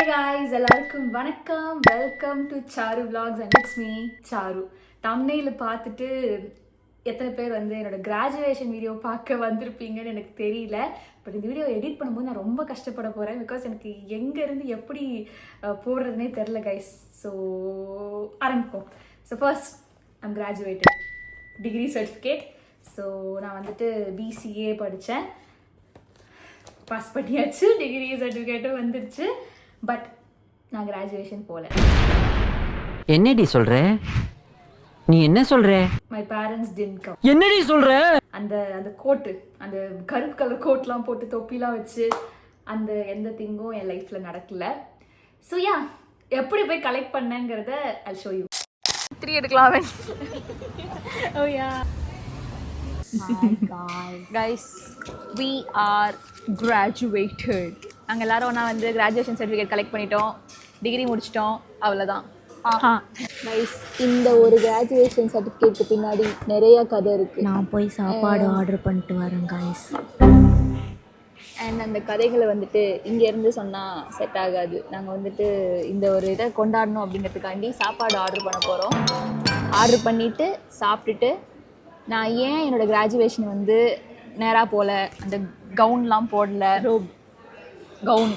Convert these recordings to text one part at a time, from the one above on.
guys, எல்லாருக்கும் வணக்கம். Welcome to Charu vlogs and it's me Charu. thumbnail பார்த்துட்டு எத்தனை பேர் வந்து என்னோட கிராஜுவேஷன் வீடியோ பார்க்க வந்திருப்பீங்கன்னு எனக்கு தெரியல. பட் இந்த வீடியோ எடிட் பண்ணும்போது நான் ரொம்ப கஷ்டப்பட போகிறேன். பிகாஸ் எனக்கு எங்கேருந்து எப்படி போடுறதுனே தெரில கைஸ். ஸோ ஆரம்பிப்போம். So first I'm graduated, degree certificate. So நான் வந்துட்டு பிசிஏ படித்தேன், பாஸ் பண்ணியாச்சு, டிகிரி சர்டிஃபிகேட்டும் வந்துருச்சு. பட் நான் கிராஜுவேஷன் போல. என்னடி சொல்ற? நீ என்ன சொல்ற? My parents didn't come. என்னடி சொல்ற? அந்த கோட்டு, அந்த கருப்பு கலர் கோட்லாம் போட்டு தொப்பிலாம் வச்சு அந்த எந்த திங்கும் என் லைஃப்ல நடக்கல. ஸோ யா, எப்படி போய் கலெக்ட் பண்ணேங்கிறத ஐ ஷோ யூ. 3 எடுக்கலாம். ஓ யா guys, we are graduated. நாங்கள் எல்லாரும் ஒன்றா வந்து கிராஜுவேஷன் சர்டிஃபிகேட் கலெக்ட் பண்ணிட்டோம், டிகிரி முடிச்சிட்டோம், அவ்வளோதான். கைஸ், இந்த ஒரு கிராஜுவேஷன் சர்டிஃபிகேட்க்கு பின்னாடி நிறைய கதை இருக்குது. நான் போய் சாப்பாடு ஆர்டர் பண்ணிட்டு வரேன் கைஸ். அண்ட் அந்த கதைகளை வந்துட்டு இங்கேருந்து சொன்னால் செட் ஆகாது. நாங்கள் வந்துட்டு இந்த ஒரு இதை கொண்டாடணும் அப்படிங்கிறதுக்காண்டி சாப்பாடு ஆர்டர் பண்ண போகிறோம். ஆர்டர் பண்ணிவிட்டு சாப்பிட்டுட்டு, நான் ஏன் என்னோடய கிராஜுவேஷன் வந்து நேராக போகல, அந்த கவுன்லாம் போடல, கவுன்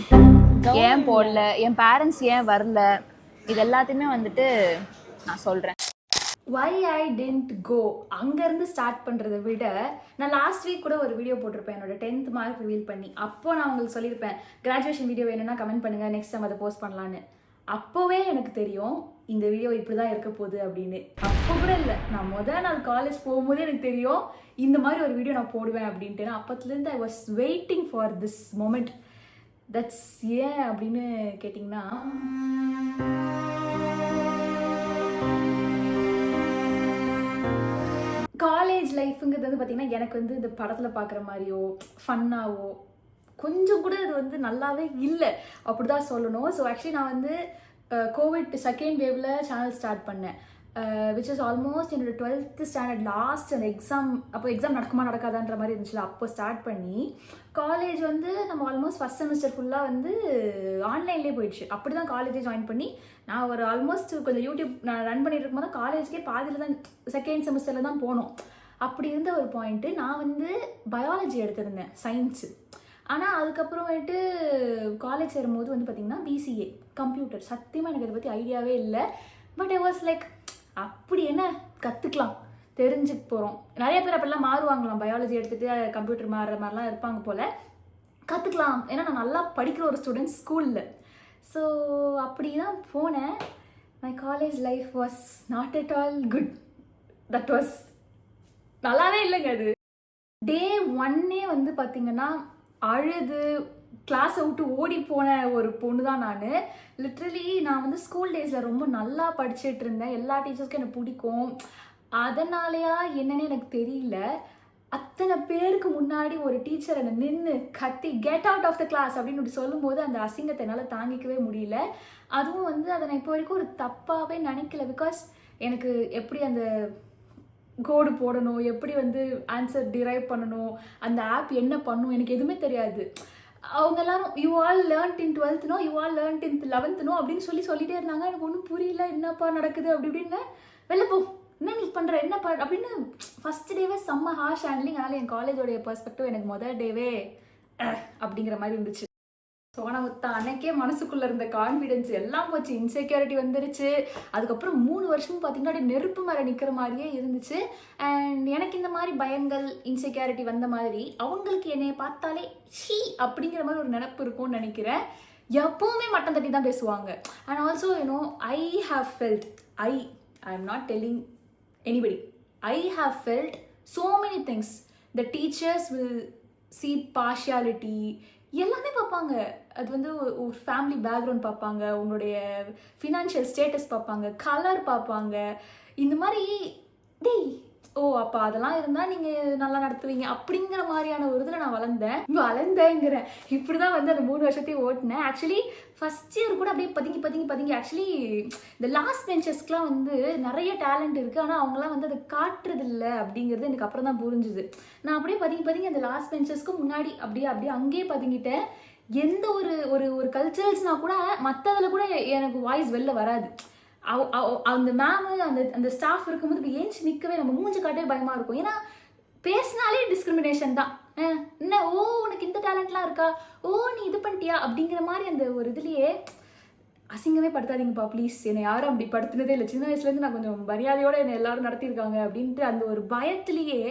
ஏன் போடல, என் பேரண்ட்ஸ் ஏன் வரல, இது எல்லாத்தையுமே வந்துட்டு நான் சொல்கிறேன். why I didn't go அங்கேருந்து ஸ்டார்ட் பண்ணுறதை விட, நான் லாஸ்ட் வீக் கூட ஒரு வீடியோ போட்டிருப்பேன் என்னோட 10th மார்க் ரிவீல் பண்ணி. அப்போ நான் உங்களுக்கு சொல்லியிருப்பேன், கிராஜுவேஷன் வீடியோ வேணும்னா கமெண்ட் பண்ணுங்கள், நெக்ஸ்ட் டைம் அதை போஸ்ட் பண்ணலான்னு. அப்போவே எனக்கு தெரியும் இந்த வீடியோ இப்படி தான் இருக்க போகுது அப்படின்னு. அப்போ கூட இல்லை, நான் நாள் காலேஜ் போகும்போதே எனக்கு தெரியும் இந்த மாதிரி ஒரு வீடியோ நான் போடுவேன் அப்படின்ட்டு. நான் அப்போத்துலேருந்து I was waiting for this moment. That's ஏன் அப்படின்னு கேட்டிங்கன்னா, காலேஜ் லைஃபுங்கிறது வந்து பார்த்திங்கன்னா எனக்கு வந்து இந்த படத்தில் பார்க்குற மாதிரியோ ஃபன்னாவோ கொஞ்சம் கூட இது வந்து நல்லாவே இல்லை, அப்படி தான் சொல்லணும். ஸோ ஆக்சுவலி நான் வந்து கோவிட் செகண்ட் வேவில் சேனல் ஸ்டார்ட் பண்ணேன், விச் இஸ் ஆல்மோஸ்ட் என்னோட 12th ஸ்டாண்டர்ட் லாஸ்ட். அந்த எக்ஸாம், அப்போ எக்ஸாம் நடக்குமா நடக்காதான்ற மாதிரி இருந்துச்சுல, அப்போ ஸ்டார்ட் பண்ணி காலேஜ் வந்து நம்ம ஆல்மோஸ்ட் ஃபஸ்ட் செமஸ்டர் ஃபுல்லாக வந்து ஆன்லைன்லேயே போயிடுச்சு. அப்படி தான் காலேஜே ஜாயின் பண்ணி நான் ஒரு ஆல்மோஸ்ட் கொஞ்சம் யூடியூப் நான் ரன் பண்ணிட்டு இருக்கும்போது தான் காலேஜ்க்கே பாதியில் தான், செகண்ட் செமஸ்டரில் தான் போனோம். அப்படி இருந்த ஒரு பாயிண்ட்டு, நான் வந்து பயாலஜி எடுத்திருந்தேன், சயின்ஸு. ஆனால் அதுக்கப்புறமேட்டு காலேஜ் சேரும்போது வந்து பார்த்திங்கன்னா பிசிஏ கம்ப்யூட்டர். சத்தியமாக எனக்கு அதை பற்றி ஐடியாவே இல்லை. பட் ஐ வாஸ் லைக், அப்படி என்ன கற்றுக்கலாம், தெரிஞ்சுக்க போகிறோம். நிறைய பேர் அப்பெல்லாம் மாறுவாங்களாம், பயாலஜி எடுத்துகிட்டு கம்ப்யூட்டர் மாறுற மாதிரிலாம் இருப்பாங்க போல். கற்றுக்கலாம், ஏன்னா நான் நல்லா படிக்கிற ஒரு ஸ்டூடெண்ட் ஸ்கூலில். ஸோ அப்படி தான் போனேன். My college life was not at all good. That was நல்லாவே இல்லைங்க. அது டே 1 வந்து பார்த்திங்கன்னா அழுது கிளாஸை விட்டு ஓடி போன ஒரு பொண்ணு தான் நான். லிட்ரலி நான் வந்து ஸ்கூல் டேஸில் ரொம்ப நல்லா படிச்சுட்டு இருந்தேன், எல்லா டீச்சர்ஸ்க்கும் எனக்கு பிடிக்கும். அதனாலயா என்னன்னு எனக்கு தெரியல, அத்தனை பேருக்கு முன்னாடி ஒரு டீச்சர் என்னை நின்று கத்தி get out of the class அப்படின்னு சொல்லும்போது அந்த அசிங்கத்தை என்னால் தாங்கிக்கவே முடியல. அதுவும் வந்து அதை நான் இப்போ வரைக்கும் ஒரு தப்பாகவே நினைக்கல. பிகாஸ் எனக்கு எப்படி அந்த கோடு போடணும், எப்படி வந்து ஆன்சர் டிரைவ் பண்ணணும், அந்த ஆப் என்ன பண்ணும், எனக்கு எதுவுமே தெரியாது. அவங்க எல்லாரும் you all learnt in 12th you all learnt in 11th அப்படின்னு சொல்லிட்டே இருந்தாங்க. எனக்கு ஒன்றும் புரியல, என்னப்பா நடக்குது அப்படி இப்படின்னு. வெளில போ, என்ன நீ பண்ணுற, என்னப்பா அப்படின்னு ஃபஸ்ட் டேவே செம்ம ஹார்ஷ் ஹேண்ட்லிங். அதனால் என் காலேஜோடைய பெர்ஸ்பெக்டிவ் எனக்கு முதல் டேவே அப்படிங்கிற மாதிரி இருந்துச்சு. ஸோ ஆனால் அன்னைக்கே மனசுக்குள்ளே இருந்த கான்ஃபிடென்ஸ் எல்லாம் போச்சு, இன்செக்யூரிட்டி வந்துருச்சு. அதுக்கப்புறம் 3 வருஷமும் பார்த்திங்கன்னா நெருப்பு மேலே நிற்கிற மாதிரியே இருந்துச்சு. அண்ட் எனக்கு இந்த மாதிரி பயங்கள், இன்செக்யூரிட்டி வந்த மாதிரி அவங்களுக்கு என்னைய பார்த்தாலே ஷீ அப்படிங்கிற மாதிரி ஒரு நினப்பு இருக்கும்னு நினைக்கிறேன். எப்போவுமே மட்டம் தட்டி தான் பேசுவாங்க. And also you know I have felt, I am not telling anybody, I have felt so many things. The teachers will see partiality, எல்லாமே பார்ப்பாங்க. அது வந்து ஒரு ஃபேமிலி பேக்ரவுண்ட் பார்ப்பாங்க, உங்களுடைய ஃபினான்ஷியல் ஸ்டேட்டஸ் பார்ப்பாங்க, கலர் பார்ப்பாங்க. இந்த மாதிரி டேய் ஓ அப்போ அதெல்லாம் இருந்தால் நீங்கள் நல்லா நடத்துவீங்க அப்படிங்கிற மாதிரியான ஒரு இதில் நான் வளர்ந்தேங்கிறேன். இப்படி தான் வந்து அந்த 3 வருஷத்தையும் ஓட்டினேன். ஆக்சுவலி ஃபஸ்ட் இயர் கூட அப்படியே பதுங்கி ஆக்சுவலி இந்த லாஸ்ட் பெஞ்சர்ஸ்க்குலாம் வந்து நிறைய டேலண்ட் இருக்குது, ஆனால் அவங்களாம் வந்து அதை காட்டுறதில்ல அப்படிங்கிறது எனக்கு அப்புறம் தான் புரிஞ்சுது. நான் அப்படியே பதுங்கி அந்த லாஸ்ட் பெஞ்சர்ஸ்க்கு முன்னாடி அப்படியே அங்கேயே பதுங்கிட்டேன். எந்த ஒரு ஒரு ஒரு கல்ச்சரல்ஸ்னால் கூட மற்றதில் கூட எனக்கு வாய்ஸ் வெளில வராது. அந்த மேமு அந்த ஸ்டாஃப் இருக்கும்போது இப்போ ஏஞ்சி நிற்கவே நம்ம மூஞ்சி காட்டவே பயமாக இருக்கும். ஏன்னா பேசினாலே டிஸ்கிரிமினேஷன் தான். என்ன ஓ உனக்கு இந்த டேலண்ட்லாம் இருக்கா, ஓ நீ இது பண்ணிட்டியா அப்படிங்கிற மாதிரி அந்த ஒரு இதுலேயே அசிங்கமே படுத்தாதீங்கப்பா ப்ளீஸ். என்னை யாரும் அப்படி படுத்துனதே இல்லை. சின்ன வயசுலேருந்து நான் கொஞ்சம் மரியாதையோடு என்னை எல்லாரும் நடத்தியிருக்காங்க அப்படின்ட்டு அந்த ஒரு பயத்துலேயே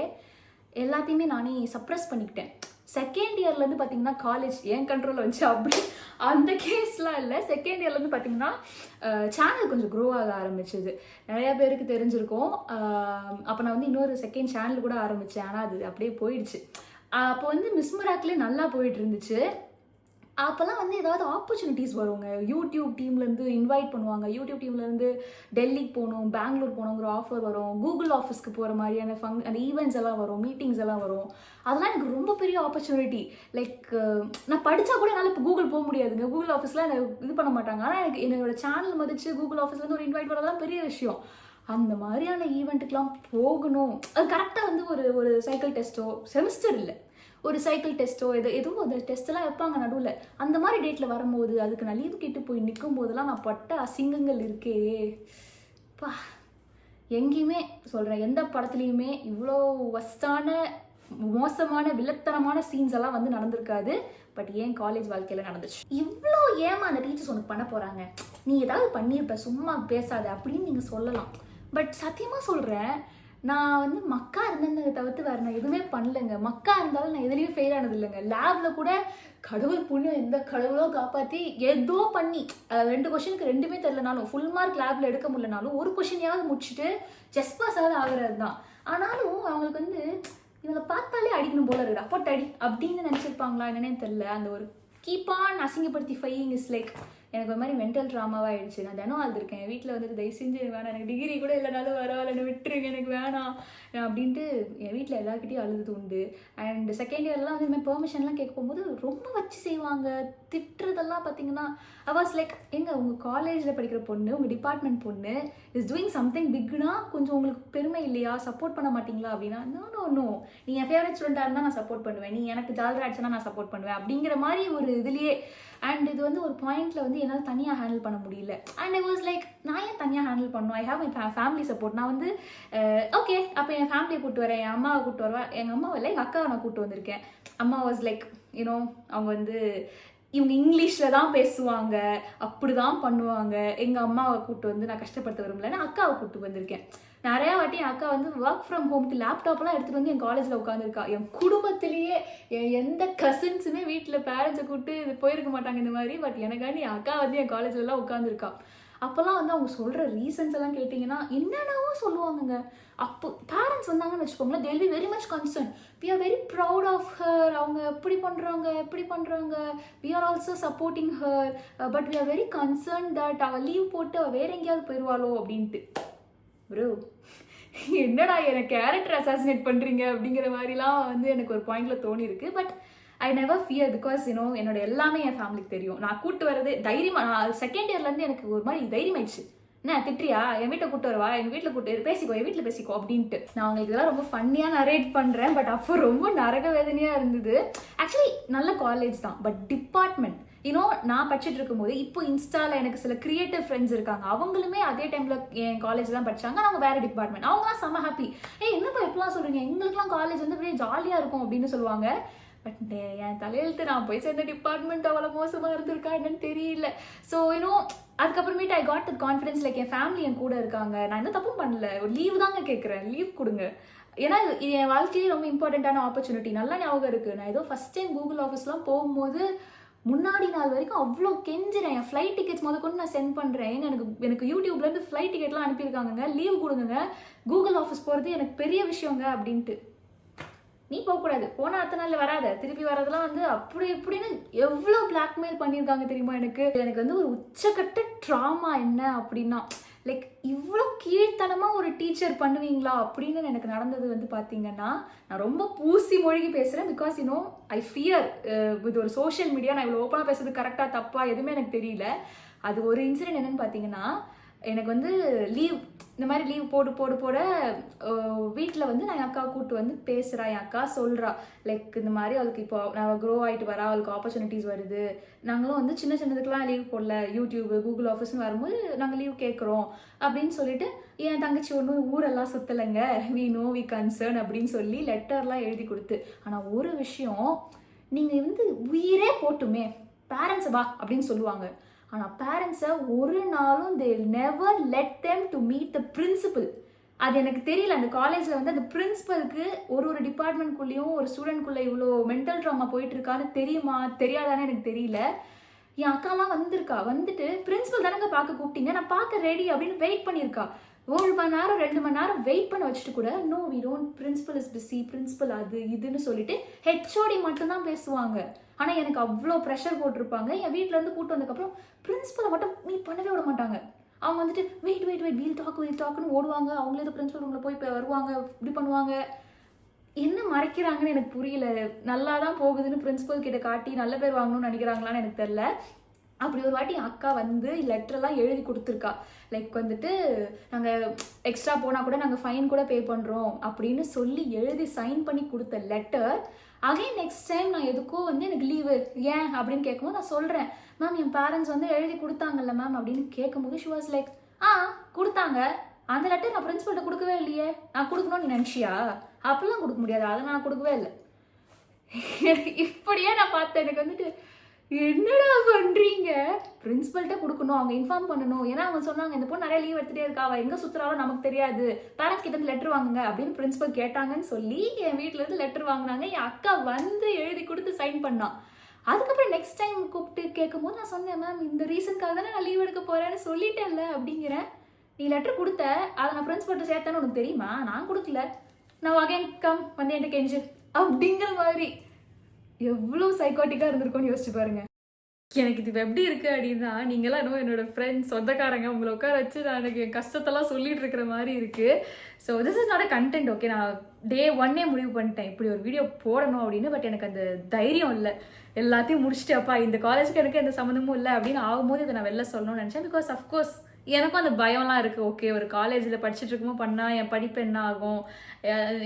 எல்லாத்தையுமே நானே சப்ரெஸ் பண்ணிக்கிட்டேன். செகண்ட் இயர்லேருந்து பார்த்தீங்கன்னா காலேஜ் என் கண்ட்ரோலில் வந்துச்சு. அப்படி அந்த கேஸ்லாம் இல்லை. செகண்ட் இயர்லேருந்து பார்த்தீங்கன்னா சேனல் கொஞ்சம் க்ரோ ஆக ஆரம்பிச்சிது. நிறையா பேருக்கு தெரிஞ்சிருக்கும். அப்போ நான் வந்து இன்னொரு செகண்ட் சேனல் கூட ஆரம்பித்தேன். ஆனால் அது அப்படியே போயிடுச்சு. அப்போ வந்து மிஸ் மிராக்கிலே நல்லா போயிட்டு இருந்துச்சு. அப்போல்லாம் வந்து ஏதாவது ஆப்பர்ச்சுனிட்டிஸ் வருங்க. யூடியூப் டீம்லேருந்து இன்வைட் பண்ணுவாங்க. யூடியூப் டீம்லேருந்து டெல்லிக்கு போகணும், பெங்களூர் போகணுங்கிற ஆஃபர் வரும். கூகுள் ஆஃபீஸ்க்கு போகிற மாதிரியான அந்த ஈவெண்ட்ஸ் எல்லாம் வரும், மீட்டிங்ஸ் எல்லாம் வரும். அதெல்லாம் எனக்கு ரொம்ப பெரிய ஆப்பர்ச்சுனிட்டி. லைக் நான் படித்தா கூட என்னால் இப்போ கூகுள் போக முடியாதுங்க. கூகுள் ஆஃபீஸில் என்னை இது பண்ண மாட்டாங்க. ஆனால் எனக்கு என்னோட சேனல் மதித்து கூகுள் ஆஃபீஸ்லேருந்து ஒரு இன்வைட் வரதெல்லாம் பெரிய விஷயம். அந்த மாதிரியான ஈவெண்ட்டுக்கெலாம் போகணும். அது கரெக்டாக வந்து ஒரு சைக்கிள் டெஸ்ட்டோ, செமிஸ்டர் இல்லை, ஒரு சைக்கிள் டெஸ்ட்டோ எதுவும் அந்த டெஸ்ட்டெல்லாம் வைப்பாங்க நடுவில். அந்த மாதிரி டேட்டில் வரும்போது அதுக்கு நான் லீவ் கேட்டு போய் நிற்கும் போதெல்லாம் நான் பட்ட அசிங்கங்கள் இருக்கே பா. எங்கேயுமே சொல்கிறேன், எந்த படத்துலையுமே இவ்வளோ வஸ்டான மோசமான வில்லத்தனமான சீன்ஸ் எல்லாம் வந்து நடந்திருக்காது. பட் ஏன் காலேஜ் வாழ்க்கையில் நடந்துச்சு. இவ்வளோ ஏமா அந்த டீச்சர்ஸ் உனக்கு பண்ண போகிறாங்க, நீ ஏதாவது பண்ணியிருப்ப, சும்மா பேசாத அப்படின்னு நீங்கள் சொல்லலாம். பட் சத்தியமாக சொல்கிறேன், நான் வந்து மக்கா இருந்தேன்னு தவிர்த்து வேறு நான் எதுவுமே பண்ணலைங்க. மக்கா இருந்தாலும் நான் எதுலேயும் ஃபெயில் ஆனது இல்லைங்க. லேபில் கூட கடவுள் புண்ணியம் எந்த கடவுளோ காப்பாற்றி ஏதோ பண்ணி 2 கொஷனுக்கு 2மே தெரிலனாலும், ஃபுல் மார்க் லேபில் எடுக்க முடியலனாலும் ஒரு கொஷினையாவது முடிச்சுட்டு ஜஸ்ட் பாஸ் ஆகுது ஆகுறது தான். ஆனாலும் அவங்களுக்கு வந்து இவங்களை பார்த்தாலே அடிக்கணும் போல இருக்குடா, போட்டு அடி அப்படின்னு நினச்சிருப்பாங்களா என்னன்னே தெரில. அந்த ஒரு கீப் ஆன் அசிங்கப்படுத்தி ஃபையிங் இஸ் லைக் எனக்கு ஒரு மாதிரி மென்டல் ட்ராமாவாக ஆகிடுச்சு. நான் தினம் அழுதுருக்கேன். என் வீட்டில் வந்துட்டு தயவு செஞ்சு வேணாம், எனக்கு டிகிரி கூட இல்லைனாலும் பரவாயில்ல, என்னை விட்டுருங்க, எனக்கு வேணாம் அப்படின்ட்டு என் வீட்டில் எல்லாருக்கிட்டையும் அழுது உண்டு. அண்ட் செகண்ட் இயர்லாம் வந்து இதுமாதிரி பெர்மிஷன்லாம் கேட்க போகும்போது ரொம்ப வச்சு செய்வாங்க. திட்டுறதெல்லாம் பார்த்தீங்கன்னா அவாஸ் லைக், எங்கள் உங்கள் காலேஜில் படிக்கிற பொண்ணு, உங்கள் டிபார்ட்மெண்ட் பொண்ணு இஸ் டூயிங் சம்திங் பிக்னா கொஞ்சம் உங்களுக்கு பெருமை இல்லையா, சப்போர்ட் பண்ண மாட்டிங்களா அப்படின்னா, நோ நீ என் ஃபேவரட் ஸ்டூடெண்ட்டாக இருந்தால் நான் சப்போர்ட் பண்ணுவேன், நீ எனக்கு ஜாலராக ஆச்சுன்னா நான் சப்போர்ட் பண்ணுவேன் அப்படிங்கிற மாதிரி ஒரு இதுலேயே. அண்ட் இது வந்து ஒரு பாயிண்டில் வந்து என்னால் தனியாக ஹேண்டில் பண்ண முடியல. அண்ட் ஐ வாஸ் லைக், நான் ஏன் தனியாக ஹேண்டில் பண்ணணும், I have my family support. நான் வந்து ஓகே அப்போ என் ஃபேமிலியை கூப்பிட்டு வரேன், என் அம்மாவை கூப்பிட்டு வருவேன். எங்கள் அம்மாவை இல்லை, எங்கள் அக்காவை நான் கூப்பிட்டு வந்திருக்கேன். அம்மா வாஸ் லைக் யூனோ, அவங்க வந்து இவங்க இங்கிலீஷில் தான் பேசுவாங்க, அப்படி தான் பண்ணுவாங்க. எங்கள் அம்மாவை கூப்பிட்டு வந்து நான் கஷ்டப்படுத்த விரும்பலைன்னு அக்காவை கூப்பிட்டு வந்திருக்கேன். நிறையா வாட்டி என் அக்கா வந்து ஒர்க் ஃப்ரம் ஹோமுக்கு லேப்டாப்லாம் எடுத்துகிட்டு வந்து என் காலேஜில் உட்காந்துருக்கா. என் குடும்பத்திலேயே எந்த கசின்ஸுமே வீட்டில் பேரண்ட்ஸை கூப்பிட்டு இது போயிருக்க மாட்டாங்க இந்த மாதிரி. பட் எனக்காண்டி என் அக்கா வந்து என் காலேஜ்லலாம் உட்காந்துருக்கா. அப்போல்லாம் வந்து அவங்க சொல்கிற ரீசன்ஸ் எல்லாம் கேட்டிங்கன்னா என்னென்னவோ சொல்லுவாங்கங்க. அப்போ பேரண்ட்ஸ் வந்தாங்கன்னு வச்சுக்கோங்களேன், they'll be very much concerned. We are very proud of her. அவங்க எப்படி பண்ணுறாங்க, we are also supporting her, but we are very concerned that அவள் லீவ் போட்டு அவள் வேறு எங்கேயாவது போயிடுவாளோ அப்படின்ட்டு. ப்ரோ என்னடா எனக்கு கேரக்டர் அசாசினேட் பண்ணுறீங்க அப்படிங்கிற மாதிரிலாம் வந்து எனக்கு ஒரு பாயிண்டில் தோணியிருக்கு. But I never fear because you know என்னோட எல்லாமே என் ஃபேமிலிக்கு தெரியும். நான் கூப்பிட்டு வரது தைரியமாக, நான் செகண்ட் இயர்லேருந்து எனக்கு ஒரு மாதிரி தைரியமாயிடுச்சு. என்ன திட்டுறியா, என் வீட்டை கூப்பிட்டு வருவா, எங்கள் வீட்டில் கூப்பிட்டு பேசிக்கோ, என் வீட்டில் பேசிக்கோ அப்படின்ட்டு. நான் உங்களுக்கு இதெல்லாம் ரொம்ப ஃபன்னியாக நரேட் பண்ணுறேன். பட் அப்போ ரொம்ப நரக வேதனையாக இருந்தது. ஆக்சுவலி நல்ல காலேஜ் தான், பட் டிபார்ட்மெண்ட் யூனோ நான் படிச்சுட்டு இருக்கும்போது இப்போ இன்ஸ்டாவில் எனக்கு சில கிரியேட்டிவ் ஃப்ரெண்ட்ஸ் இருக்காங்க. அவங்களுமே அதே டைமில் என் காலேஜ் தான் படித்தாங்க. அவங்க வேறு டிபார்ட்மெண்ட். அவங்களாம் செம்ம ஹாப்பி. என்னப்பா இப்பெல்லாம் சொல்கிறீங்க, எங்களுக்குலாம் காலேஜ் வந்து அப்படியே ஜாலியாக இருக்கும் அப்படின்னு சொல்லுவாங்க. பட் என் தலையெழுத்து நான் போய் சேர்ந்த டிபார்ட்மெண்ட் அவ்வளோ மோசமாக இருந்திருக்கா என்னன்னு தெரியல. ஸோ யூனோ அதுக்கப்புறமேட்டு I got the confidence like என் ஃபேமிலி என் கூட இருக்காங்க. நான் எந்த தப்பும் பண்ணல, ஒரு லீவ் தாங்க கேட்குறேன், லீவ் கொடுங்க. ஏன்னா இது என் வாழ்க்கையிலே ரொம்ப இம்பார்ட்டண்ட்டான ஆப்பர்ச்சுனிட்டி. நல்லா ஞாபகம் இருக்குது, நான் ஏதோ ஃபஸ்ட் டைம் கூகுள் ஆஃபீஸ்லாம் போகும்போது முன்னாடி நாள் வரைக்கும் அவ்வளோ கெஞ்சுறேன். என் ஃப்ளைட் டிக்கெட்ஸ் கொண்டு நான் சென்ட் பண்ணுறேன். எனக்கு யூடியூப்லேருந்து ஃப்ளைட் டிக்கெட்லாம் அனுப்பியிருக்காங்க, லீவ் கொடுங்க, கூகுள் ஆஃபீஸ் போகிறது எனக்கு பெரிய விஷயங்க அப்படின்ட்டு. நீ போகக்கூடாது, போனால் அடுத்த நாளில் வராத, திருப்பி வரதெல்லாம் வந்து அப்படி இப்படின்னு எவ்வளோ பிளாக்மெயில் பண்ணியிருக்காங்க தெரியுமா. எனக்கு வந்து ஒரு உச்சக்கட்ட ட்ராமா என்ன அப்படின்னா, லைக் இவ்வளோ கீழ்த்தனமாக ஒரு டீச்சர் பண்ணுவீங்களா அப்படின்னு எனக்கு நடந்தது வந்து பார்த்தீங்கன்னா, நான் ரொம்ப பூசி மொழிகி பேசுகிறேன். பிகாஸ் யூனோ ஐ ஃபியர் இது ஒரு சோஷியல் மீடியா. நான் இவ்வளோ ஓப்பனாக பேசுறது கரெக்டாக தப்பா எதுவுமே எனக்கு தெரியல. அது ஒரு இன்சிடென்ட் என்னன்னு பார்த்தீங்கன்னா, எனக்கு வந்து லீவ் இந்த மாதிரி லீவ் போட வீட்டில் வந்து நான் என் அக்கா கூப்பிட்டு வந்து பேசுகிறா. என் அக்கா சொல்கிறா லைக் இந்த மாதிரி அவளுக்கு இப்போ நான் க்ரோ ஆகிட்டு வரா, அவளுக்கு ஆப்பர்ச்சுனிட்டிஸ் வருது, நாங்களும் வந்து சின்ன சின்னதுக்கெலாம் லீவ் போடல, யூடியூப் கூகுள் ஆஃபீஸ்னு வரும்போது நாங்கள் லீவ் கேட்குறோம் அப்படின்னு சொல்லிட்டு என் தங்கச்சி ஒன்றும் ஊரெல்லாம் சுற்றலைங்க, வி நோ வி கன்சர்ன் அப்படின்னு சொல்லி லெட்டர்லாம் எழுதி கொடுத்து. ஆனால் ஒரு விஷயம், நீங்கள் வந்து உயிரே போட்டுமே பேரண்ட்ஸை வா அப்படின்னு சொல்லுவாங்க. ஆனால் பேரண்ட்ஸை ஒரு நாளும் they never let them to meet the principal. அது எனக்கு தெரியல. அந்த காலேஜில் வந்து அந்த பிரின்சிபலுக்கு ஒரு டிபார்ட்மெண்ட்குள்ளேயும் ஒரு ஸ்டூடெண்ட்குள்ளே இவ்வளோ மென்டல் ட்ராமா போயிட்டு இருக்கான்னு தெரியுமா தெரியாதானே எனக்கு தெரியல. என் அக்காலாம் வந்திருக்கா, வந்துட்டு பிரின்சிபல் தானங்க பார்க்க கூப்பிட்டீங்க, நான் பார்க்க ரெடி அப்படின்னு வெயிட் பண்ணியிருக்கா. 1 மணி நேரம் 2 மணி நேரம் வெயிட் பண்ண வச்சுட்டு கூட no we don't, principal is busy, principal அது இதுன்னு சொல்லிட்டு ஹெச்ஓடி மட்டும்தான் பேசுவாங்க. ஆனால் எனக்கு அவ்வளோ ப்ரெஷர் போட்டிருப்பாங்க. என் வீட்டிலேருந்து கூப்பிட்டு வந்ததுக்கப்புறம் பிரின்சிபலை மட்டும் மீட் பண்ணவே விட மாட்டாங்க. அவங்க வந்துட்டு வெயிட் வீல் டாக்குன்னு ஓடுவாங்க. அவங்களே பிரின்சிபல் ரூமில் போய் வருவாங்க, இப்படி பண்ணுவாங்க. என்ன மறைக்கிறாங்கன்னு எனக்கு புரியல. நல்லா தான் போகுதுன்னு பிரின்சிபல் கிட்ட காட்டி நல்ல பேர் வாங்கணும்னு நினைக்கிறாங்களான்னு எனக்கு தெரியல. அப்படி ஒரு வாட்டி என் அக்கா வந்து லெட்டர்லாம் எழுதி கொடுத்துருக்கா. லைக் வந்துட்டு நாங்கள் எக்ஸ்ட்ரா போனால் கூட நாங்கள் ஃபைன் கூட பே பண்ணுறோம் அப்படின்னு சொல்லி எழுதி சைன் பண்ணி கொடுத்த லெட்டர். அகைன் நெக்ஸ்ட் டைம் நான் எதுக்கோ வந்து எனக்கு லீவு ஏன் அப்படின்னு கேட்கும்போது நான் சொல்கிறேன், மேம் என் பேரண்ட்ஸ் வந்து எழுதி கொடுத்தாங்கல்ல மேம் அப்படின்னு கேட்கும்போது ஷி வாஸ் லைக் கொடுத்தாங்க, அந்த லெட்டர் நான் பிரின்சிபல்கிட்ட கொடுக்கவே இல்லையே, நான் கொடுக்கணும்னு நீ நினச்சியா, அப்படிலாம் கொடுக்க முடியாது, அதை நான் கொடுக்கவே இல்லை. இப்படியே நான் பார்த்தேன். எனக்கு வந்துட்டு என்னடா பண்றீங்க, பிரின்சிபல்கிட்ட கொடுக்கணும், அவங்க இன்ஃபார்ம் பண்ணணும். ஏன்னா அவங்க சொன்னாங்க இந்த பொண்ணு நிறைய லீவ் எடுத்துகிட்டே இருக்கா, அவள் எங்கே சுற்றுறாலும் நமக்கு தெரியாது, பேரண்ட்ஸ் கிட்ட இருந்து லெட்டர் வாங்குங்க அப்படின்னு பிரின்சிபல் கேட்டாங்கன்னு சொல்லி என் வீட்டிலேருந்து லெட்டர் வாங்கினாங்க. என் அக்கா வந்து எழுதி கொடுத்து சைன் பண்ணான். அதுக்கப்புறம் நெக்ஸ்ட் டைம் கூப்பிட்டு கேட்கும்போது நான் சொன்னேன், மேம் இந்த ரீசனுக்காக தானே நான் லீவ் எடுக்க போகிறேன்னு சொல்லிட்டேன்ல அப்படிங்கிறேன். நீ லெட்டர் கொடுத்த, அதை நான் பிரின்சிபல்கிட்ட சேர்த்தேன்னு உனக்கு தெரியுமா, நான் கொடுக்கல, நான் அகைன் கம் வந்து என்கிட்ட கெஞ்சு அப்படிங்கிற மாதிரி. எவ்வளோ சைக்காட்டிக்காக இருந்திருக்கும்னு யோசிச்சு பாருங்க. எனக்கு இது எப்படி இருக்குது அப்படின்னா, நீங்களாம் இன்னும் என்னோட ஃப்ரெண்ட்ஸ் சொந்தக்காரங்க உங்களை உட்கார வச்சு நான் எனக்கு என் கஷ்டத்தெல்லாம் சொல்லிட்டு இருக்கிற மாதிரி இருக்குது. So this is not a content. Okay, நான் டே 1 முடிவு பண்ணிட்டேன் இப்படி ஒரு வீடியோ போடணும் அப்படின்னு. பட் எனக்கு அந்த தைரியம் இல்லை. எல்லாத்தையும் முடிச்சுட்டு அப்பா இந்த காலேஜுக்கு எனக்கு எந்த சம்மந்தமும் இல்லை அப்படின்னு ஆகும்போது இதை நான் வெளில சொல்லணும்னு நினச்சேன். பிகாஸ் அஃப்கோர்ஸ் எனக்கும் அந்த பயம்லாம் இருக்குது. ஓகே, ஒரு காலேஜில் படிச்சுட்டு இருக்கும்போது பண்ணால் என் படிப்பு என்ன ஆகும்,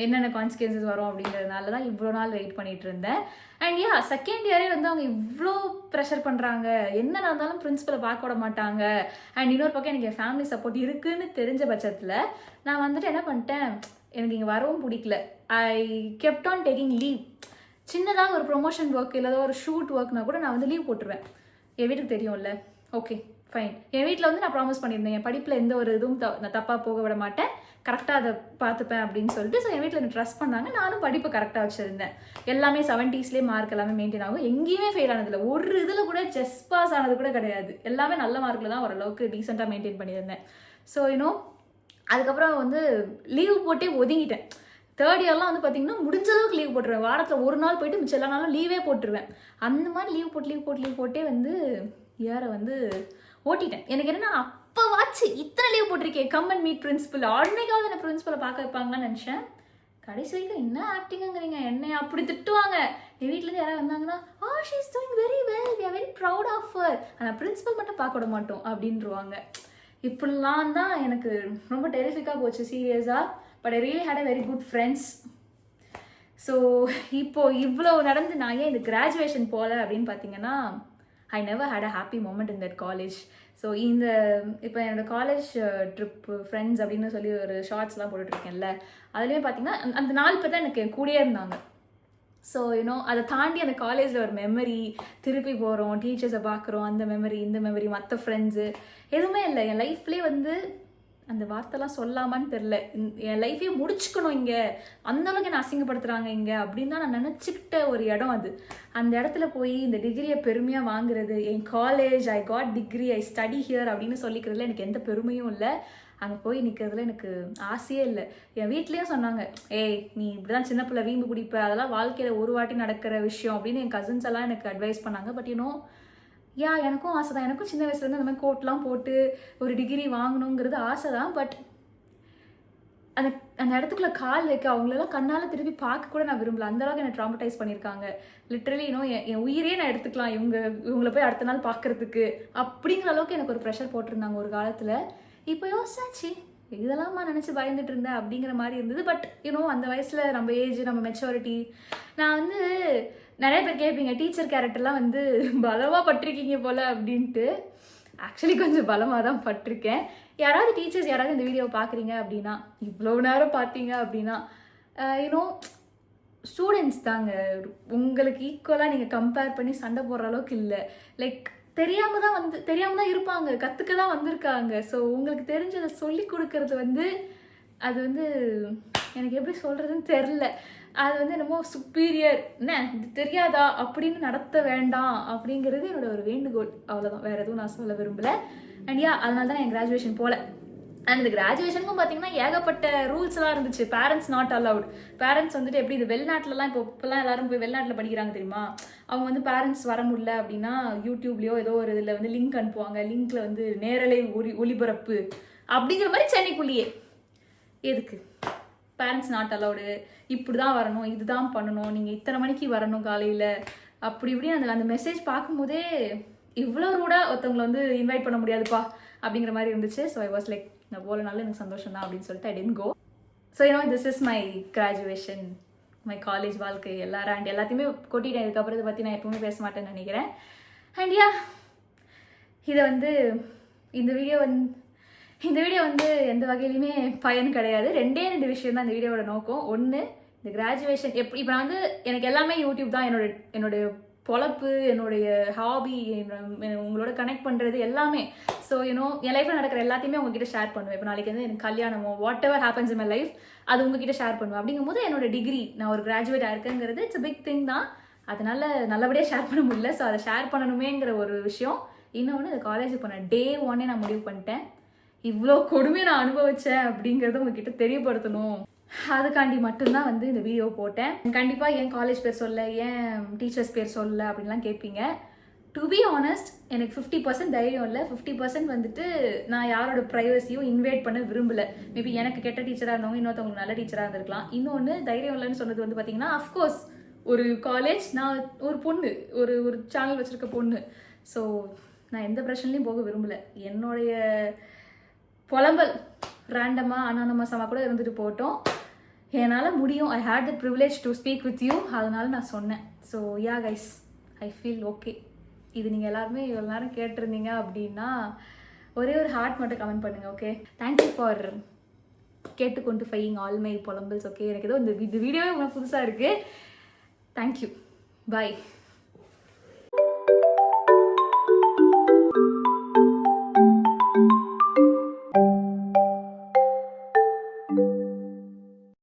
என்னென்ன கான்சிக்வன்சஸ் வரும் அப்படிங்கிறதுனால தான் இவ்வளோ நாள் வெயிட் பண்ணிட்டு இருந்தேன். அண்ட் செகண்ட் இயரே வந்து அவங்க இவ்வளோ ப்ரெஷர் பண்ணுறாங்க, என்ன நடந்தாலும் பிரின்சிபலை பார்க்க விட மாட்டாங்க. அண்ட் இன்னொரு பக்கம் எனக்கு என் ஃபேமிலி சப்போர்ட் இருக்குதுன்னு தெரிஞ்ச பட்சத்தில் நான் வந்துட்டு என்ன பண்ணிட்டேன், எனக்கு இங்கே வரவும் பிடிக்கல. ஐ கெப்ட் ஆன் டேக்கிங் லீவ். சின்னதாக ஒரு ப்ரொமோஷன் ஒர்க் இல்லை ஒரு ஷூட் ஒர்க்னா கூட நான் வந்து லீவ் போட்டுருவேன். என் வீட்டுக்கு தெரியும்ல, ஓகே ஃபைன். என் வீட்டில் வந்து நான் ப்ராமிஸ் பண்ணியிருந்தேன் என் படிப்பில் எந்த ஒரு இதுவும் நான் தப்பாக போக விட மாட்டேன், கரெக்டாக அதை பார்த்துப்பேன் அப்படின்னு சொல்லிட்டு. ஸோ என் வீட்டில் எனக்கு ட்ரஸ்ட் பண்ணாங்க. நானும் படிப்பை கரெக்டாக வச்சுருந்தேன். எல்லாமே 70s மார்க் எல்லாமே மெயின்டைன் ஆகும். எங்கேயுமே ஃபெயில் ஆனதில்லை. ஒரு இதில் கூட ஜஸ்ட் பாஸ் ஆனது கூட கிடையாது. எல்லாமே நல்ல மார்க்கில் தான் ஓரளவுக்கு டீசெண்டாக மெயின்டைன் பண்ணியிருந்தேன். ஸோ அதுக்கப்புறம் வந்து லீவ் போட்டே ஒதுங்கிட்டேன். 3rd இயர்லாம் வந்து பார்த்தீங்கன்னா முடிஞ்ச அளவுக்கு லீவ் போட்டுருவேன். வாரத்தில் ஒரு நாள் போயிட்டு மிச்சம் எல்லா நாளும் லீவே போட்டுருவேன். அந்த மாதிரி லீவ் போட்டே வந்து இயரை வந்து ஓட்டிட்டேன். எனக்கு என்னன்னா அப்போ வாச்சு இத்தனை லீவ் போட்டிருக்கேன், கம் அண்ட் மீட் பிரின்சிபல், ஆர்டினேக்காவது என்ன பிரின்சிபலை பார்க்க வைப்பாங்கன்னு நினச்சேன். கடைசி வரைக்கும் என்ன ஆக்டிங்கிறீங்க, என்னை அப்படி திட்டுவாங்க. என் வீட்டிலேருந்து யாராவது வந்தாங்கன்னா she is doing very well, we are very proud of her, ஆனால் பிரின்சிபல் மட்டும் பார்க்க விட மாட்டோம் அப்படின்ருவாங்க. இப்படிலாம் தான் எனக்கு ரொம்ப டெரிஃபிக்காக போச்சு சீரியஸாக. But I really had a very good friends. So இப்போது இவ்வளோ நடந்து நான் ஏன் இந்த கிராஜுவேஷன் போகல அப்படின்னு பார்த்தீங்கன்னா, I never had a happy moment in that college. So இப்போ என்னோட காலேஜ் ட்ரிப்பு ஃப்ரெண்ட்ஸ் அப்படின்னு சொல்லி ஒரு ஷார்ட்ஸ்லாம் போட்டுட்ருக்கேன்ல, அதுலேயுமே பார்த்தீங்கன்னா அந்த 4 பேர் தான் எனக்கு கூடயே இருந்தாங்க. ஸோ அதை தாண்டி அந்த காலேஜில் ஒரு மெமரி, திருப்பி போகிறோம், டீச்சர்ஸை பார்க்குறோம், அந்த மெமரி இந்த மெமரி, மற்ற ஃப்ரெண்ட்ஸு எதுவுமே இல்லை. என் லைஃப்லேயே வந்து அந்த வார்த்தைலாம் சொல்லாமான்னு தெரில, என் லைஃபே முடிச்சுக்கணும் இங்கே, அந்தளவுக்கு என்னை அசிங்கப்படுத்துகிறாங்க இங்கே அப்படின்னு தான் நான் நினச்சிக்கிட்ட ஒரு இடம் அது. அந்த இடத்துல போய் இந்த டிகிரியை பெருமையாக வாங்குறது, என் college I got degree, I study here அப்படின்னு சொல்லிக்கிறதுல எனக்கு எந்த பெருமையும் இல்லை. அங்கே போய் நிற்கிறதுல எனக்கு ஆசையே இல்லை. என் வீட்லேயும் சொன்னாங்க, ஏய் நீ இப்படி தான் சின்ன பிள்ளை வீம்பு குடிப்ப, அதெல்லாம் வாழ்க்கையில் ஒரு வாட்டி நடக்கிற விஷயம் அப்படின்னு என் கசின்ஸ் எல்லாம் எனக்கு அட்வைஸ் பண்ணாங்க. பட் எனக்கும் ஆசை தான். எனக்கும் சின்ன வயசுலேருந்து அந்த மாதிரி கோட்லாம் போட்டு ஒரு டிகிரி வாங்கணுங்கிறது ஆசை தான். பட் அந்த இடத்துக்குள்ள கால் வைக்க அவங்களெல்லாம் கண்ணால் திருப்பி பார்க்க கூட நான் விரும்பல. அந்தளவுக்கு என்னை ட்ராமடைஸ் பண்ணியிருக்காங்க. லிட்ரலி என் உயிரே நான் எடுத்துக்கலாம் இவங்களை போய் அடுத்த நாள் பார்க்குறதுக்கு அப்படிங்கிற அளவுக்கு எனக்கு ஒரு ப்ரெஷர் போட்டிருந்தாங்க ஒரு காலத்தில். இப்போ யோசிச்சாச்சு இதெல்லாமா நினச்சி பயந்துட்டு இருந்தேன் அப்படிங்கிற மாதிரி இருந்தது. பட் அந்த வயசில் நம்ம ஏஜ், நம்ம மெச்சூரிட்டி, நான் வந்து நிறைய பேர் கேட்பீங்க டீச்சர் கேரக்டர்லாம் வந்து பலமாக பட்டிருக்கீங்க போல் அப்படின்ட்டு. ஆக்சுவலி கொஞ்சம் பலமாக தான் பட்டிருக்கேன். யாராவது டீச்சர்ஸ் யாராவது இந்த வீடியோவை பார்க்குறீங்க அப்படின்னா, இவ்வளோ நேரம் பார்த்தீங்க அப்படின்னா, ஸ்டூடெண்ட்ஸ் தாங்க. உங்களுக்கு ஈக்குவலாக நீங்கள் கம்பேர் பண்ணி சண்டை போடுற அளவுக்கு இல்லை. லைக் தெரியாமல் தான் இருப்பாங்க, கற்றுக்க தான் வந்திருக்காங்க. ஸோ உங்களுக்கு தெரிஞ்சதை சொல்லி கொடுக்கறது வந்து அது வந்து எனக்கு எப்படி சொல்கிறதுன்னு தெரில. அது வந்து என்னமோ சுப்பீரியர், என்ன இது தெரியாதா அப்படின்னு நடத்த வேண்டாம் அப்படிங்கிறது என்னோட ஒரு வேண்டுகோள். அவ்வளோதான், வேறு எதுவும் நான் சொல்ல விரும்பலை. அண்ட் அதனால தான் என் கிராஜுவேஷன் போகல. அண்ட் இந்த கிராஜுவேஷனுக்கும் பார்த்தீங்கன்னா ஏகப்பட்ட ரூல்ஸ்லாம் இருந்துச்சு. Parents not allowed. பேரண்ட்ஸ் வந்துட்டு எப்படி இது வெளிநாட்டிலலாம் இப்போலாம் எல்லாரும் போய் வெளிநாட்டில் படிக்கிறாங்க தெரியுமா, அவங்க வந்து பேரண்ட்ஸ் வர முடியல அப்படின்னா யூடியூப்லேயோ ஏதோ ஒரு இதில் வந்து லிங்க் அனுப்புவாங்க. லிங்க்கில் வந்து நேரலை ஒளிபரப்பு அப்படிங்கிற மாதிரி சென்னைக்குள்ளேயே. எதுக்கு பேரண்ட்ஸ் நாட் அலவுடு, இப்படி தான் வரணும், இதுதான் பண்ணணும், நீங்கள் இத்தனை மணிக்கு வரணும் காலையில், அப்படி இப்படின்னு அந்த மெசேஜ் பார்க்கும்போதே இவ்வளோ ரூடாக ஒருத்தவங்களை வந்து இன்வைட் பண்ண முடியாதுப்பா அப்படிங்கிற மாதிரி இருந்துச்சு. ஸோ ஐ வாஸ் லைக் நான் போலனால எனக்கு சந்தோஷம் தான் அப்படின்னு சொல்லிட்டு I tend go. So this is my graduation, my college வாழ்க்கை எல்லாத்தையுமே கொட்டிட்டேன். இதுக்கப்புறம் இதை பற்றி நான் எப்பவுமே பேச மாட்டேன்னு நினைக்கிறேன். அண்ட் இதை வந்து இந்த வீடியோ வந்து எந்த வகையிலுமே பயன் கிடையாது. 2 விஷயம் தான் இந்த வீடியோவோட நோக்கம். ஒன்று, இந்த கிராஜுவேஷன் இப்போ நான் வந்து எனக்கு எல்லாமே யூடியூப் தான் என்னுடைய பொழப்பு, என்னுடைய ஹாபி, உங்களோட கனெக்ட் பண்ணுறது எல்லாமே. ஸோ என் லைஃப்பில் நடக்கிற எல்லாத்தையுமே உங்ககிட்ட ஷேர் பண்ணுவேன். இப்போ நாளைக்கு வந்து எனக்கு கல்யாணமோ whatever happens in my life அது உங்ககிட்ட ஷேர் பண்ணுவேன். அப்படிங்கும்போது என்னோட டிகிரி, நான் ஒரு கிராஜுவேட் ஆயிருக்கேங்கிறது இட்ஸ் பிக் திங் தான். அதனால நல்லபடியாக ஷேர் பண்ண முடியல. ஸோ அதை ஷேர் பண்ணணுமேங்கிற ஒரு விஷயம். இன்னொன்று, இந்த காலேஜுக்கு போன Day 1 நான் முடிவு பண்ணிட்டேன், இவ்வளோ கொடுமையை நான் அனுபவிச்சேன் அப்படிங்கிறத உங்ககிட்ட தெரியப்படுத்தணும். அதுக்காண்டி மட்டும்தான் வந்து இந்த வீடியோ போட்டேன். கண்டிப்பாக ஏன் காலேஜ் பேர் சொல்ல, ஏன் டீச்சர்ஸ் பேர் சொல்ல அப்படின்லாம் கேட்பீங்க. டு பி ஆனஸ்ட், எனக்கு 50% தைரியம் இல்லை. 50% வந்துட்டு நான் யாரோட ப்ரைவசியும் இன்வைட் பண்ண விரும்பலை. மேபி எனக்கு கெட்ட டீச்சராக இருந்தவங்க இன்னொருத்தவங்களுக்கு நல்ல டீச்சராக இருந்திருக்கலாம். இன்னொன்று, தைரியம் இல்லைன்னு சொன்னது வந்து பார்த்தீங்கன்னா, அஃப்கோர்ஸ் ஒரு காலேஜ், நான் ஒரு பொண்ணு, ஒரு சேனல் வச்சுருக்க பொண்ணு. ஸோ நான் எந்த பிரச்சனையும் போக விரும்பலை. என்னுடைய புலம்பல் ரேண்டமாக அனானமஸமாக கூட இருந்துட்டு போட்டோம். என்னால் முடியும். I had the privilege to speak with you. அதனால நான் சொன்னேன். So guys, I feel okay. இது நீங்கள் எல்லாருமே இவ்வளோ நேரம் கேட்டிருந்தீங்க அப்படின்னா ஒரே ஒரு ஹார்ட் மட்டும் கமெண்ட் பண்ணுங்கள். ஓகே, தேங்க்யூ ஃபார் கேட்டுக்கொண்டு ஃபையிங் ஆல் மை புலம்பல்ஸ். ஓகே, எனக்கு ஏதோ இந்த வீடியோவே உங்களுக்கு புதுசாக இருக்குது. தேங்க்யூ, பாய்.